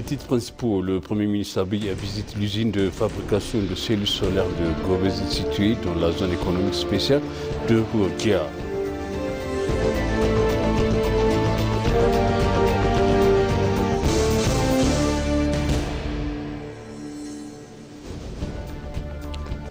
titres principaux, le Premier ministre Abiy visite l'usine de fabrication de cellules solaires de Gobezi située dans la zone économique spéciale de Houardia.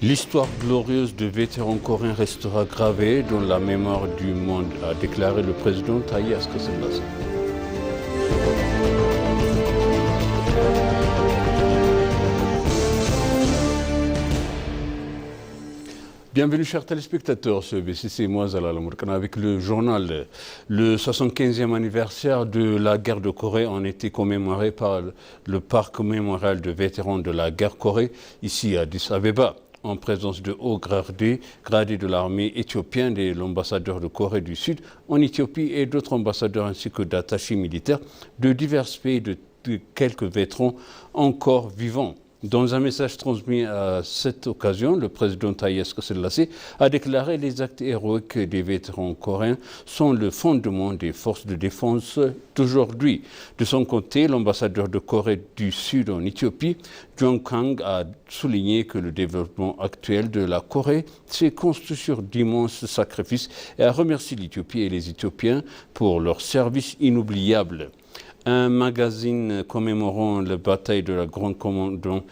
L'histoire glorieuse de vétérans coréens restera gravée dans la mémoire du monde, a déclaré le président Taye Asselassie. Bienvenue chers téléspectateurs sur BCC Moazala avec le journal. Le 75e anniversaire de la guerre de Corée a été commémoré par le parc mémorial de vétérans de la guerre Corée ici à Addis Abeba, en présence de hauts gradés de l'armée éthiopienne et l'ambassadeur de Corée du Sud en Éthiopie et d'autres ambassadeurs ainsi que d'attachés militaires de divers pays de quelques vétérans encore vivants. Dans un message transmis à cette occasion, le président Taye Asselassie a déclaré que les actes héroïques des vétérans coréens sont le fondement des forces de défense d'aujourd'hui. De son côté, l'ambassadeur de Corée du Sud en Éthiopie, Jong Kang, a souligné que le développement actuel de la Corée s'est construit sur d'immenses sacrifices et a remercié l'Éthiopie et les Éthiopiens pour leur service inoubliable. Un magazine commémorant la bataille de la Grande Commandant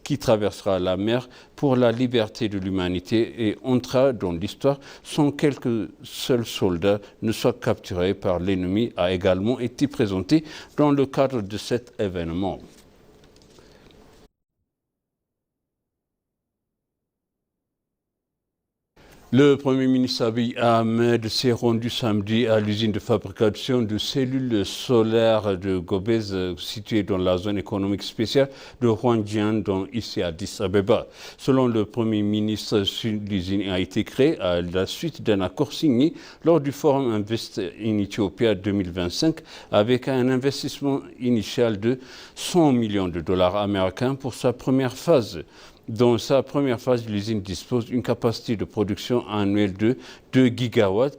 qui traversera la mer pour la liberté de l'humanité et entra dans l'histoire sans quelques seuls soldats ne soient capturés par l'ennemi a également été présenté dans le cadre de cet événement. Le Premier ministre Abiy Ahmed s'est rendu samedi à l'usine de fabrication de cellules solaires de Gobez située dans la zone économique spéciale de Houardia, ici à Addis Abeba. Selon le Premier ministre, l'usine a été créée à la suite d'un accord signé lors du Forum Invest in Ethiopia 2025 avec un investissement initial de 100 millions de dollars américains pour sa première phase. Dans sa première phase, l'usine dispose d'une capacité de production annuelle de 2 gigawatts,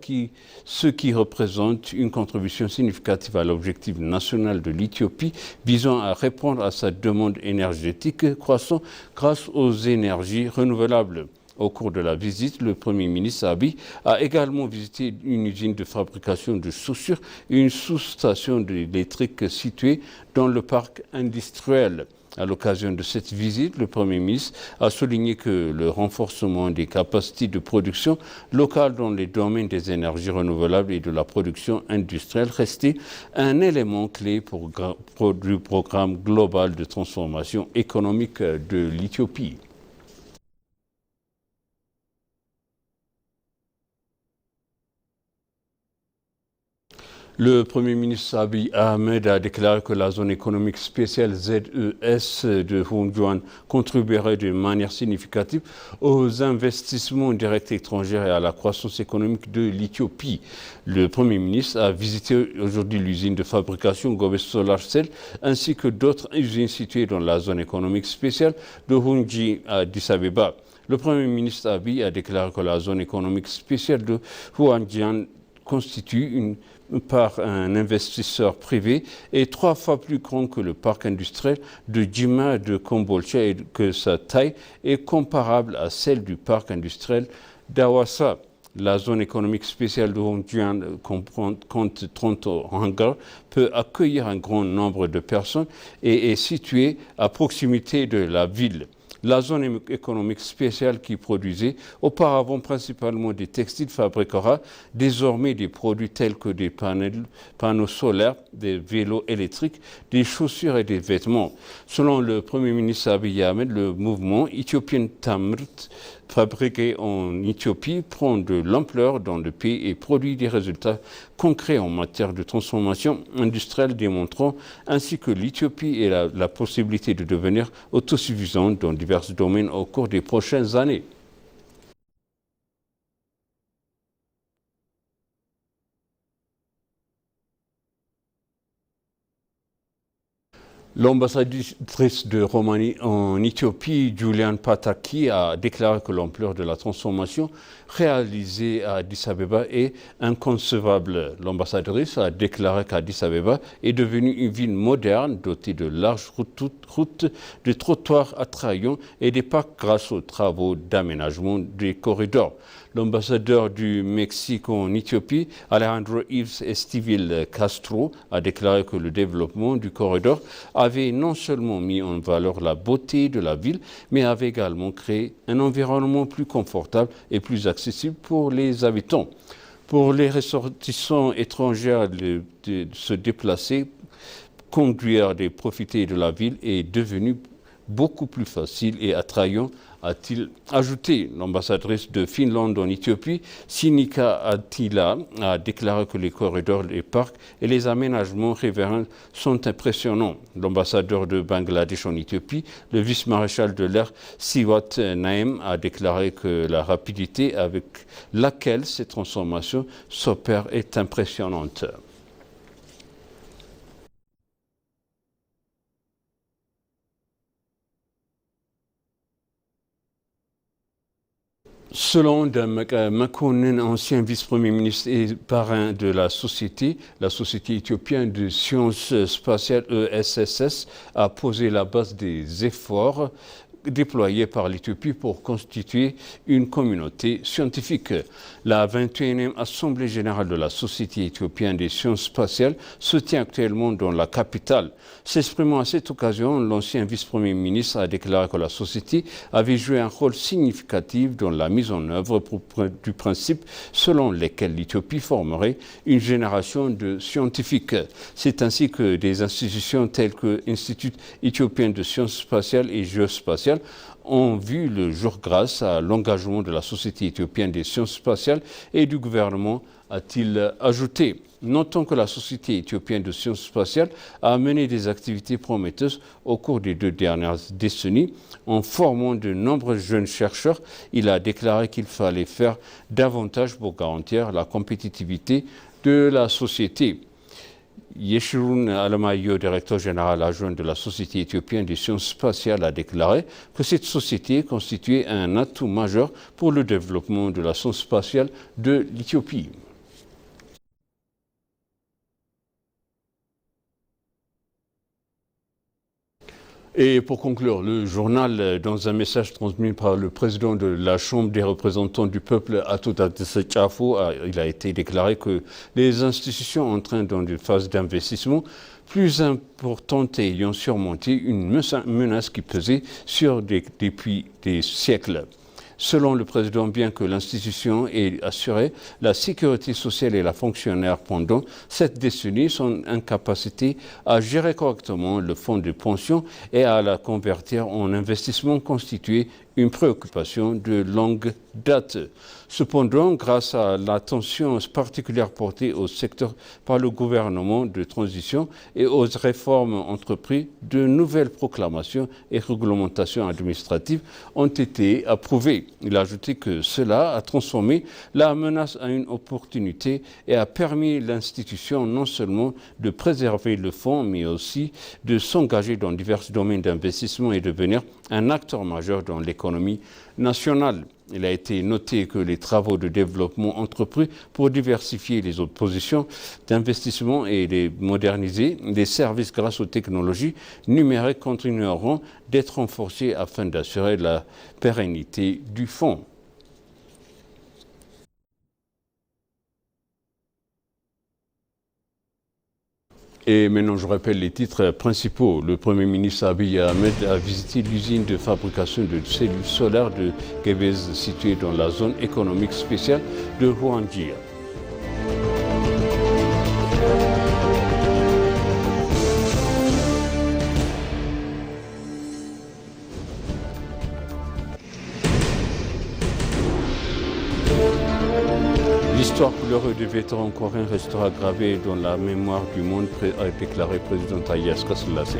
ce qui représente une contribution significative à l'objectif national de l'Éthiopie visant à répondre à sa demande énergétique croissant grâce aux énergies renouvelables. Au cours de la visite, le Premier ministre Abiy a également visité une usine de fabrication de chaussures et une sous-station électrique située dans le parc industriel. À l'occasion de cette visite, le Premier ministre a souligné que le renforcement des capacités de production locales dans les domaines des énergies renouvelables et de la production industrielle restait un élément clé du programme global de transformation économique de l'Éthiopie. Le Premier ministre Abiy Ahmed a déclaré que la zone économique spéciale ZES de Houardia contribuerait de manière significative aux investissements directs étrangers et à la croissance économique de l'Éthiopie. Le Premier ministre a visité aujourd'hui l'usine de fabrication Gobez Solar Cell ainsi que d'autres usines situées dans la zone économique spéciale de Houardia à Addis Abeba. Le Premier ministre Abiy a déclaré que la zone économique spéciale de Houardia constitue par un investisseur privé est 3 fois plus grand que le parc industriel de Jima de Kombolcha et que sa taille est comparable à celle du parc industriel d'Awassa. La zone économique spéciale de Houardia compte 30 hangars, peut accueillir un grand nombre de personnes et est située à proximité de la ville. La zone économique spéciale qui produisait auparavant principalement des textiles fabriquera désormais des produits tels que des panneaux solaires, des vélos électriques, des chaussures et des vêtements. Selon le Premier ministre Abiy Ahmed, le mouvement Ethiopian Tamrt fabriqué en Éthiopie prend de l'ampleur dans le pays et produit des résultats concrets en matière de transformation industrielle démontrant ainsi que l'Éthiopie ait la possibilité de devenir autosuffisante dans divers domaines au cours des prochaines années. L'ambassadrice de Roumanie en Éthiopie, Julian Pataki, a déclaré que l'ampleur de la transformation réalisée à Addis Abeba est inconcevable. L'ambassadrice a déclaré qu'Addis Abeba est devenue une ville moderne dotée de larges routes, de trottoirs attrayants et des parcs grâce aux travaux d'aménagement des corridors. L'ambassadeur du Mexique en Éthiopie, Alejandro Yves Estivil Castro, a déclaré que le développement du corridor avait non seulement mis en valeur la beauté de la ville, mais avait également créé un environnement plus confortable et plus accessible pour les habitants. Pour les ressortissants étrangers de se déplacer, conduire et profiter de la ville est devenu beaucoup plus facile et attrayant, a-t-il ajouté. L'ambassadrice de Finlande en Éthiopie, Sinikka Attila, a déclaré que les corridors, les parcs et les aménagements riverains sont impressionnants. L'ambassadeur de Bangladesh en Éthiopie, le vice-maréchal de l'air Siwat Naem, a déclaré que la rapidité avec laquelle ces transformations s'opèrent est impressionnante. Selon Makonnen, ancien vice-premier ministre et parrain de la Société éthiopienne de sciences spatiales ESSS, a posé la base des efforts déployés par l'Éthiopie pour constituer une communauté scientifique. La 21e Assemblée générale de la Société éthiopienne des sciences spatiales se tient actuellement dans la capitale. S'exprimant à cette occasion, l'ancien vice-premier ministre a déclaré que la Société avait joué un rôle significatif dans la mise en œuvre du principe selon lequel l'Éthiopie formerait une génération de scientifiques. C'est ainsi que des institutions telles que l'Institut éthiopien de sciences spatiales et géospatiales ont vu le jour grâce à l'engagement de la Société éthiopienne des sciences spatiales et du gouvernement, a-t-il ajouté. Notons que la Société éthiopienne de sciences spatiales a mené des activités prometteuses au cours des 2 dernières décennies en formant de nombreux jeunes chercheurs. Il a déclaré qu'il fallait faire davantage pour garantir la compétitivité de la société. Yeshurun Alamayo, directeur général adjoint de la Société éthiopienne des sciences spatiales, a déclaré que cette société constituait un atout majeur pour le développement de la science spatiale de l'Éthiopie. Et pour conclure, le journal, dans un message transmis par le président de la Chambre des représentants du peuple, Atou Tadesse Tchafo, il a été déclaré que les institutions entraînent dans une phase d'investissement plus importante et ayant surmonté une menace qui pesait depuis des siècles. Selon le président, bien que l'institution ait assuré la sécurité sociale et la fonctionnaire pendant cette décennie, son incapacité à gérer correctement le fonds de pension et à la convertir en investissement constituait une préoccupation de longue date. Cependant, grâce à l'attention particulière portée au secteur par le gouvernement de transition et aux réformes entreprises, de nouvelles proclamations et réglementations administratives ont été approuvées. Il a ajouté que cela a transformé la menace en une opportunité et a permis à l'institution non seulement de préserver le fonds, mais aussi de s'engager dans divers domaines d'investissement et devenir un acteur majeur dans l'économie nationale. Il a été noté que les travaux de développement entrepris pour diversifier les autres positions d'investissement et les moderniser les services grâce aux technologies numériques continueront d'être renforcés afin d'assurer la pérennité du fonds. Et maintenant, je rappelle les titres principaux. Le Premier ministre Abiy Ahmed a visité l'usine de fabrication de cellules solaires de Gebez située dans la zone économique spéciale de Huangjia. L'histoire couleureuse des vétérans coréens restera gravée dans la mémoire du monde, a déclaré le président Haïle Selassie.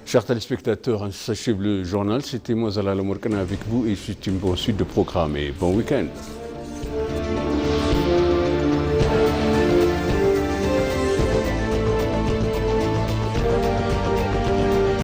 Chers téléspectateurs, sachez le journal, c'était moi Zalal Morkan avec vous et c'est une bonne suite de programmes et bon week-end.